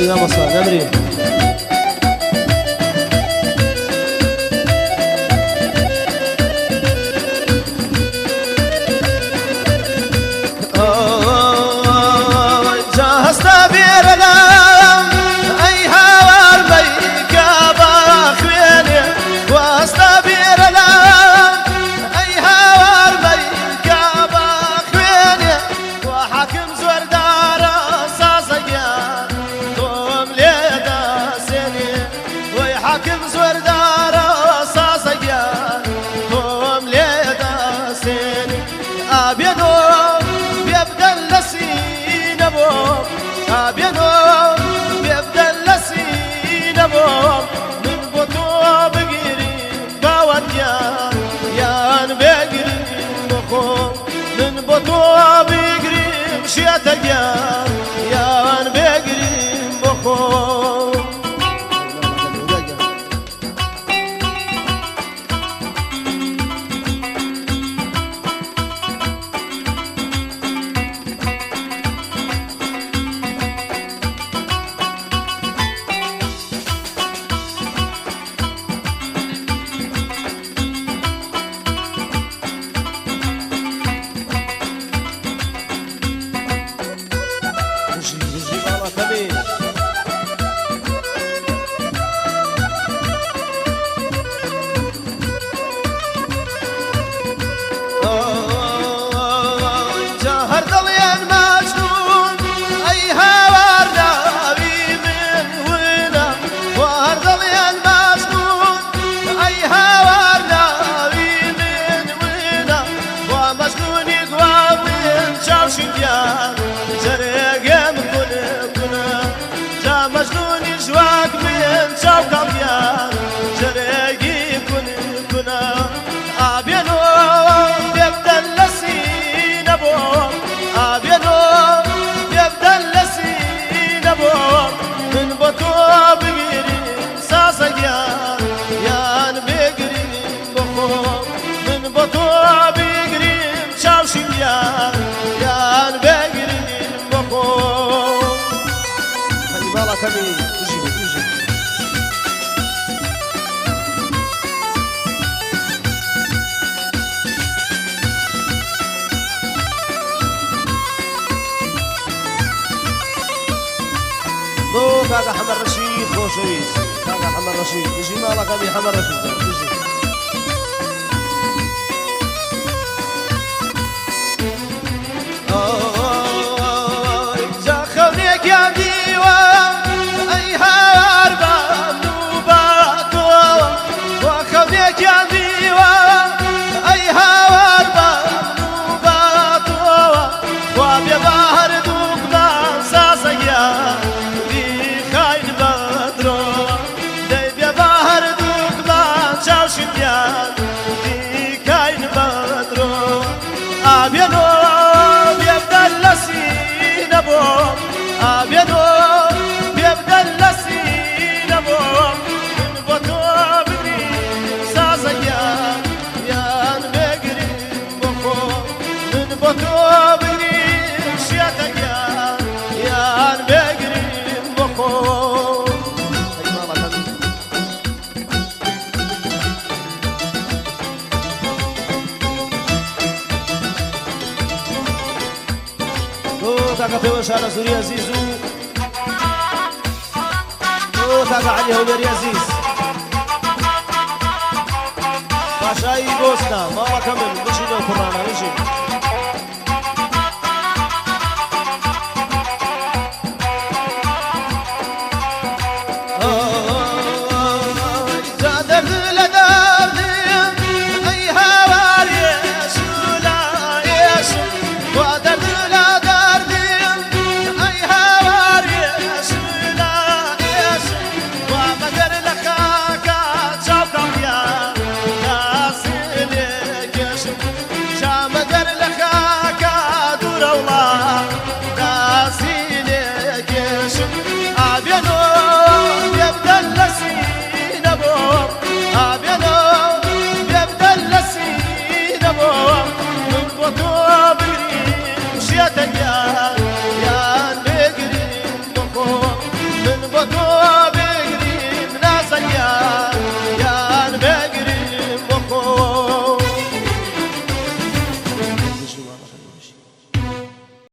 إمام الصلاة نمري جهزت بيرنا أي هوار بيك باخويني واستبيرنا أي هوار بيك باخويني وحاكم زور دار سازيان توم ليدا سني وحاكم زور دار سازيان توم ليدا سني أبينو بيبدأ لسين بوم أبينو بيبدأ لسين بوم من بطو بقيرين باوديان يان بقيرين بخوم من بطو بقيرين شيتقيان يان بقيرين بخوم مجنون جواك من شوق بيان جريقي كنا أبينو بيبدأ لسين أبوم أبينو بيبدأ لسين أبوم من بطو بقيرين ساسيان يان بقيرين بخوم من بطو بقيرين شاوشيان يان بقيرين بخوم مالا كمي يجي دو كاكا حمد رشيد خوشويس كاكا حمد رشيد يجي مالا كمي حمد رشيد يجي جاخونيك يا ديوان أبينو بيبدأ لسين بوم أبينو بيبدأ لسين بوم من بطو بقرين سازيان يان بقرين بخوم من بطو بقرين شيتقيان يان بقرين بخوم كاكا بيوش على سوريا زيزو كاكا علي هولير عزيز باشاي بوسنا ماما كمل بشي لو كرانا بشي